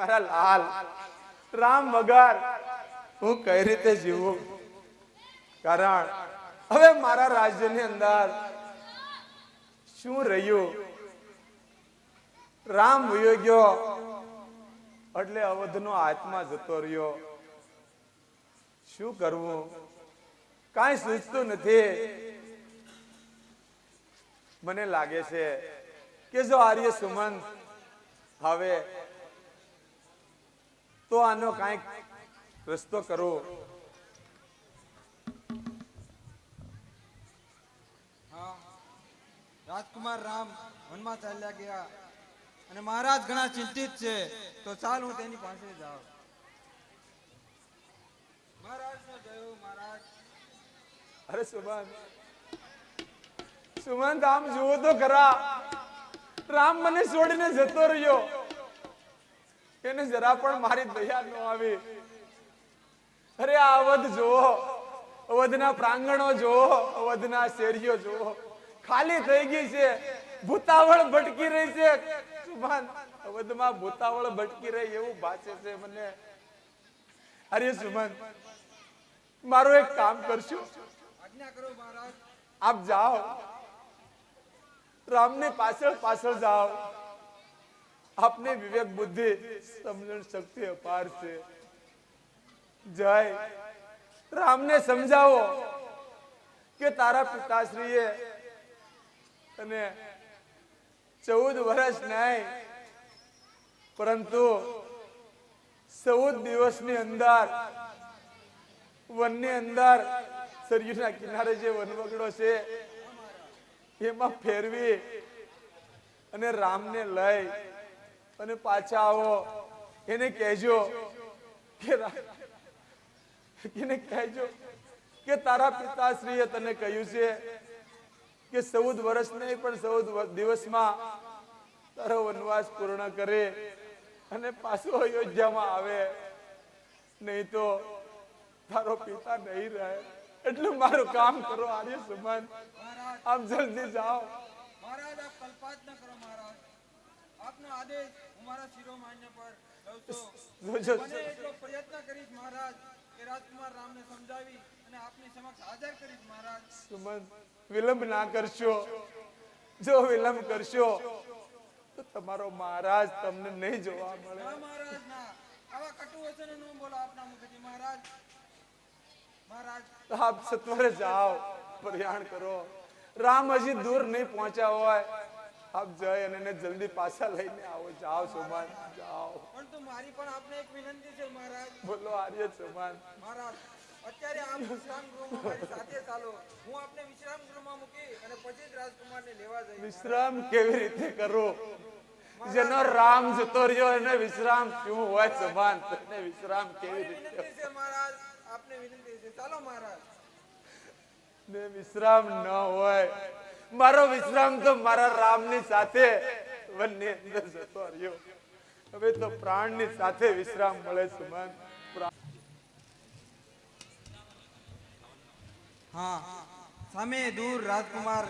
મારા લાલ, રામ વગર હું કઈ રીતે જીવું? કારણ હવે મારા રાજ્યની અંદર શું રહ્યું? રામ વયો ગયો એટલે અવધનો આત્મા જતો રહ્યો. શું કરવું? કાંઈ સૂચતું નથી. મને લાગે છે કે જો આર્ય સુમંત હવે તો આનો કાંઈક રસ્તો કરો. રાજકુમાર રામ વનમાં ચાલ્યા ગયા અને મહારાજ ઘણા ચિંતિત છે. તો ચાલ હું તેની પાસે જાઉં. મહારાજનો જય હો મહારાજ. અરે સુમંત આમ જુઓ તો ખરા, રામ મને છોડીને જતો રહ્યો. એને જરા પણ મારી દયા ન આવી. અરે આ અવધ જુઓ, અવધના પ્રાંગણો જુઓ, અવધના શેરીઓ જુઓ, ખાલી થઈ ગઈ છે. ભૂતાવળ ભટકી રહી છે. સુમંત, અવધમાં ભૂતાવળ ભટકી રહી એવું ભાસે છે મને. અરે સુમંત, મારું એક કામ કરશો? આજ્ઞા કરો મહારાજ. આપ જાઓ, રામને પાછળ પાછળ જાઓ. આપને વિવેક બુદ્ધિ સમજણ શક્તિ અપાર છે. જય રામને સમજાવો કે તારા પિતાશ્રીએ અને 14 વર્ષ નહીં પરંતુ 14 દિવસની અંદર વનની અંદર સરયુના કિનારે જે વનવગડો છે એમાં ફેરવી અને રામને લઈ અને પાછા આવો. એને કહેજો કે તારા પિતાશ્રીએ તને કહ્યું છે કે 14 વર્ષ નહીં પણ 14 દિવસમાં તારો વનવાસ પૂર્ણ કરે અને પાછો અયોધ્યામાં આવે. નહીં તો તારો પિતા નહીં રહે. એટલું મારું કામ કરો આર્ય સુમંત. આપ જલ્દી જાઓ. મહારાજ આપ કલ્પાત ન કરો મહારાજ. આપનો આદેશ હું મારા શિરોમાન્ય પર લઉં છું. મને એટલો પ્રયત્ન કરીશ મહારાજ કે રાજકુમાર રામને સમજાવી અને આપની સમક્ષ હાજર કરીશ મહારાજ. સુમંત, વિલંબ ના કરશો. જો વિલંબ કરશો તો તમારો મહારાજ તમને નહીં જોવા મળે. ના મહારાજ ના, આવા કટુ વચનો ન બોલો આપના મુખથી મહારાજ. મહારાજ આપ સત્વરે જાઓ, પ્રયાણ કરો. રામ હજી દૂર નહીં પહોંચ્યા હોય. આપ જઈ અને એને જલ્દી પાછા લઈને આવો. જાઓ સુમંત, જાઓ. પરંતુ મારી પણ આપને એક વિનંતી છે મહારાજ. બોલો આર્ય સુમંત. મહારાજ અત્યારે આપ વિશ્રામ ગૃહમાં મારી સાથે ચાલો. હું આપને વિશ્રામ ગૃહમાં મૂકી અને પછી જ રાજકુમારને લેવા જઈશ. વિશ્રામ કેવી રીતે કરો? જેનો રામ જતો રહ્યો એને વિશ્રામ શું હોય? સુમંત, એને વિશ્રામ કેવી રીતે? વિનંતી છે મહારાજ, આપને વિનંતી છે. ચાલો મહારાજ. ને વિશ્રામ ન હોય. મારો વિશ્રામ તો મારા રામની સાથે વનની અંદર જતો રહ્યો. હવે તો પ્રાણની સાથે વિશ્રામ મળે. સુમંત, હા, સામે દૂર રાજકુમાર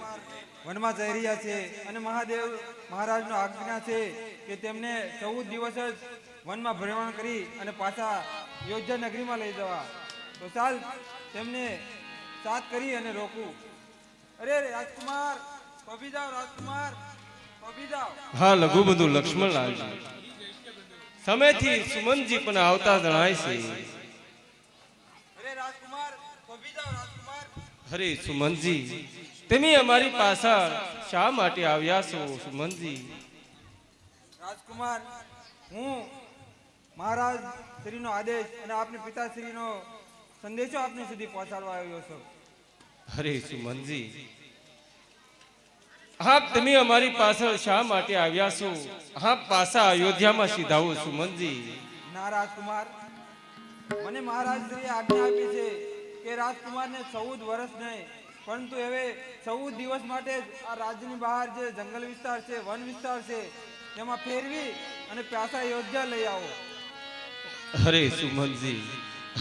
વનમાં જઈ રહ્યા છે અને મહાદેવ મહારાજનો આજ્ઞા છે કે તેમને 14 દિવસ જ વનમાં ભ્રમણ કરી અને પાછા અયોધ્યા નગરીમાં લઈ જવા. તો ચાલ તેમને સાથ કરી અને રોકું. અરે રાજકુમાર, પભી જાઓ રાજકુમાર, પભી જાઓ. હા લઘુબંધુ લક્ષ્મણલાલજી, સમયથી સુમનજી પણ આવતા જણાય છે. અરે રાજકુમાર, પભી જાઓ રાજકુમાર. અરે સુમનજી, તમે અમારી પાછળ શા માટે આવ્યા છો? સુમનજી, રાજકુમાર, હું મહારાજ શ્રીનો આદેશ અને આપને પિતાશ્રીનો સંદેશો આપને સુધી પહોંચાડવા આવ્યો છું. અરે સુમનજી, આપ તમે અમારી પાછળ શા માટે આવ્યા છો? આપ પાછા અયોધ્યામાં સીધાઓ. સુમનજી, ના રાજકુમાર, મને મહારાજ શ્રીએ આજ્ઞા આપી છે કે રાજકુમારને 14 વર્ષ નહીં પરંતુ હવે 14 દિવસ માટે જ આ રાજ્યની બહાર જે જંગલ વિસ્તાર છે, વન વિસ્તાર છે, તેમાં ફેરવી અને પાછા અયોધ્યા લઈ આવો. અરે સુમનજી,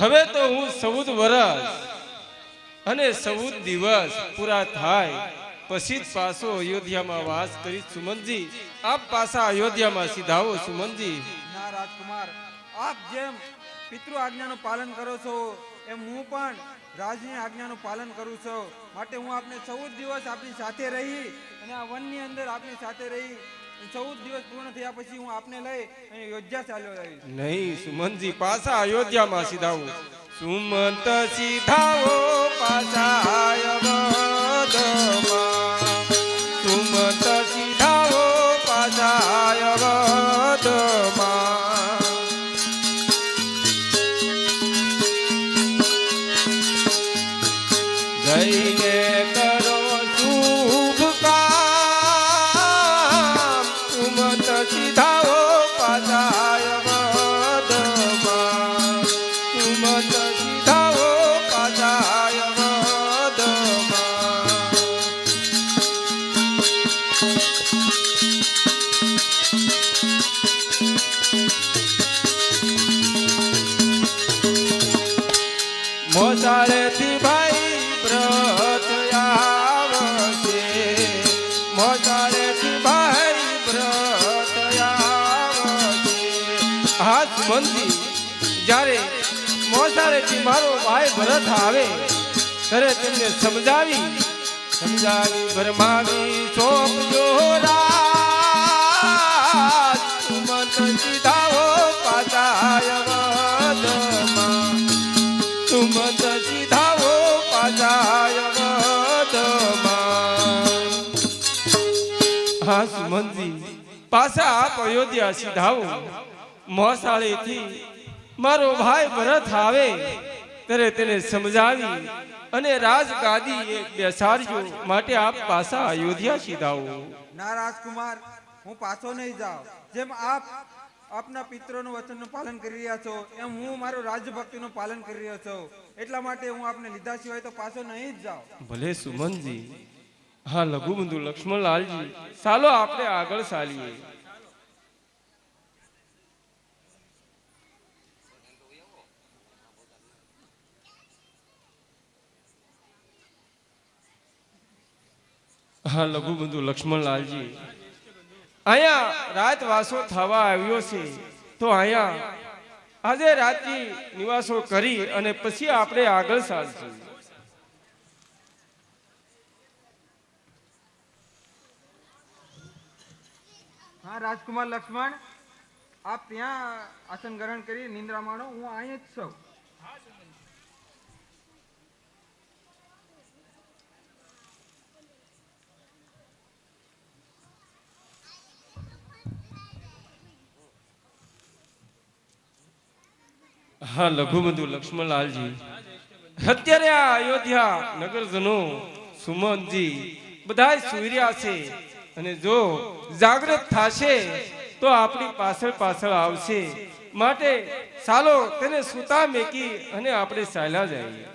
હવે તો હું 14 વર્ષ અને 14 દિવસ પૂરા થાય પછી જ પાછો અયોધ્યામાં વાસ કરી. સુમનજી, આપ પાછા અયોધ્યામાં સીધાઓ. સુમનજી, ના રાજકુમાર, આપ જેમ પિતૃ આજ્ઞાનું પાલન કરો છો એમ હું પણ રાજની આજ્ઞાનું પાલન કરું છું. માટે હું આપને 14 દિવસ આપની સાથે રહી અને આ વનની અંદર આપની સાથે રહી 14 દિવસ પૂર્ણ થયા પછી હું આપને લઈ અને અયોધ્યા ચાલ્યો રહીશ. નહીં સુમનજી, પાછા અયોધ્યામાં સીધાવું. સુમંત સીધાવો પાછા અયોધ્યામાં. સુમંત સીધાવો પાછા અયોધ્યામાં. જઈને કરો શુભ કામ. સુમંત સીધાવો પાછા અયોધ્યામાં. સુમંત સીધાવો પાછા અયોધ્યામાં. મોસાળેથી ભાઈ વ્રત આવશે. મોસાળેથી ભાઈ વ્રત આવશે. હા સુમનજી, જ્યારે મોસાળેથી મારો ભાઈ ભરત આવે ત્યારે તેમને સમજાવી ભરમાવી સોંપજો રાજ. સુમંત સીધાવો પાછા અયોધ્યામાં. સુમંત સીધાવો પાછા અયોધ્યામાં. હા સુમંતજી, પાછા આપ અયોધ્યા સીધાવો. મોસાળેથી મારો ભાઈ ભરત આવે ત્યારે તેને સમજાવી અને રાજગાદી બેસાડજો. માટે આપ પાછા અયોધ્યા સીધાવો. ના રાજકુમાર, હું પાછો નહીં જાઉં. જેમ આપ આપના પિત્રોનું વચનનું પાલન કરી રહ્યા છો એમ હું મારું રાજભક્તિનું પાલન કરી રહ્યો છું. એટલા માટે હું આપને લીધા સિવાય તો પાછો નહીં જ જાઉં. ભલે સુમનજી. હા લઘુબંધુ લક્ષ્મણલાલજી, ચાલો આપણે આગળ ચાલીએ. હા લઘુબંધુ લક્ષ્મણલાલજી, અહીંયા રાતવાસો થવા આવ્યો છે, તો અહીંયા આજે રાતની નિવાસો કરી અને પછી આપણે આગળ ચાલશું. હા રાજકુમાર લક્ષ્મણ, આપ ત્યાં આસન ગ્રહણ કરી નિંદ્રા માણો. હું અહીં જ છું. હા લઘુબંધુ લક્ષ્મણલાલજી, અત્યારે આ અયોધ્યા નગરજનો સુમનજી બધા સુઈ રહ્યા છે અને જો જાગૃત થશે તો આપણી પાછળ આવશે. માટે ચાલો તેને સૂતા મેકી અને આપણે ચાલ્યા જઈએ.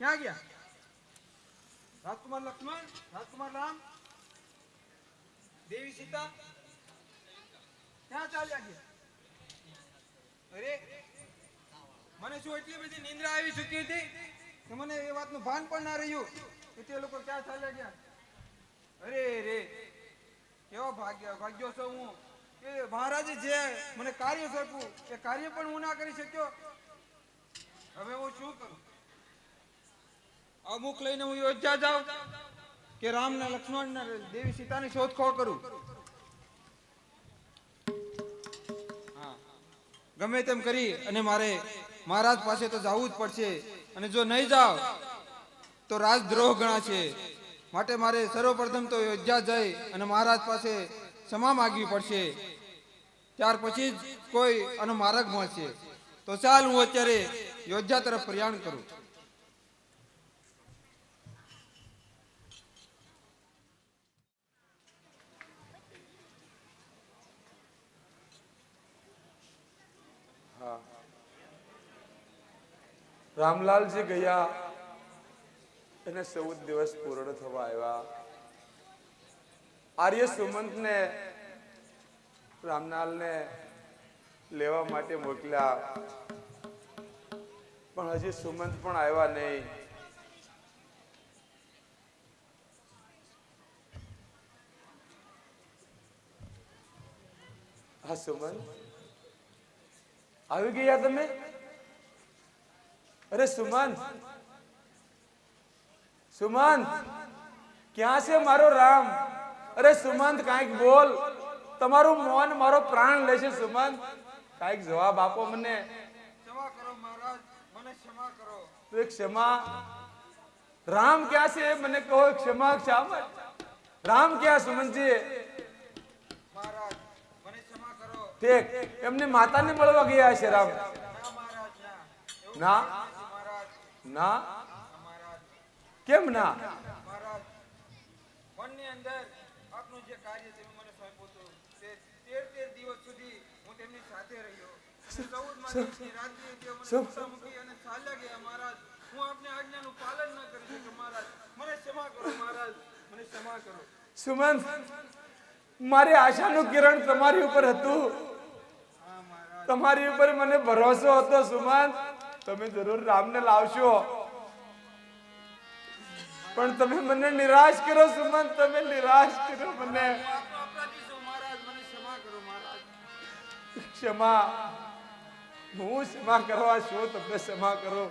ક્યાં ગયા રાજકુમાર લક્ષ્મણ, રાજકુમાર રામ, દેવી સીતા ક્યાં ચાલ્યા ગયા? અરે મને શું એટલી બધી નિંદ્રા આવી ચૂકી હતી કે મને એ વાતનું ભાન પણ ના રહ્યું કે તે લોકો ક્યાં ચાલ્યા ગયા. અરે રે, કેવો ભાગ્યો છો હું કે મહારાજે જે મને કાર્ય સોંપ્યું એ કાર્ય પણ હું ના કરી શક્યો. હવે હું શું કરું? અમુક લઈને હું અયોધ્યા જાઉં કે રામના લક્ષ્મણના દેવી સીતાની શોધખોળ કરું? હા, ગમે તેમ કરી અને મારે મહારાજ પાસે તો જવું જ પડશે. અને જો નહીં જાવ તો રાજદ્રોહ ગણાશે. માટે મારે સર્વપ્રથમ તો અયોધ્યા જઈ અને મહારાજ પાસે ક્ષમા માગવી પડશે. ત્યાર પછી જ કોઈ આનો માર્ગ મળશે. તો ચાલ હું અત્યારે અયોધ્યા તરફ પ્રયાણ કરું. રામલાલજી ગયા એને 14 દિવસ પૂર્ણ થવા આવ્યા. આર્ય સુમંત ને રામનાલ ને લેવા માટે મોકલ્યા, પણ હજી સુમંત પણ આવ્યા નહીં. હા સુમંત, આવી ગયા તમે? અરે સુમંત, સુમંત ક્યાં છે મારો રામ? અરે સુમંત કાંઈક બોલ, તમારું મૌન મારો પ્રાણ લે છે. સુમંત કાંઈક જવાબ આપો મને. ક્ષમા કરો મહારાજ, મને ક્ષમા કરો. તો એક ક્ષમા, રામ ક્યાં છે મને કહો. ક્ષમા શા માટે? રામ ક્યાં સુમંતજી? મહારાજ મને ક્ષમા કરો. ઠીક, એમને માતાને મળવા ગયા છે રામ? ના મહારાજ ના. એવું ના નથી મહારાજ. ના, મહારાજ કેમ ના? મહારાજ વનની અંદર આપનું જે કાર્ય તમે મને સોંપ્યું હતું તે 13 દિવસ સુધી હું તેમની સાથે રહ્યો. 14મા દિવસની રાત્રિએ તેઓ મને છૂટા મૂકી અને ચાલ્યા ગયા મહારાજ. હું આપની આજ્ઞાનું પાલન ન કરી શક્યો મહારાજ. મને ક્ષમા કરો મહારાજ, મને ક્ષમા કરો. સુમંત, મારી આશાનું કિરણ તમારી ઉપર હતું, હા મહારાજ. તમારી ઉપર મને ભરોસો હતો. સુમંત, તમે જરૂર રામને લાવશો, પણ તમે મને નિરાશ કરો. સુમંત, તમે નિરાશ કરો મને. હું આપનો અપરાધી છું મહારાજ, મને ક્ષમા કરો મહારાજ. ક્ષમા, હું ક્ષમા કરવા છું, તમને ક્ષમા કરો.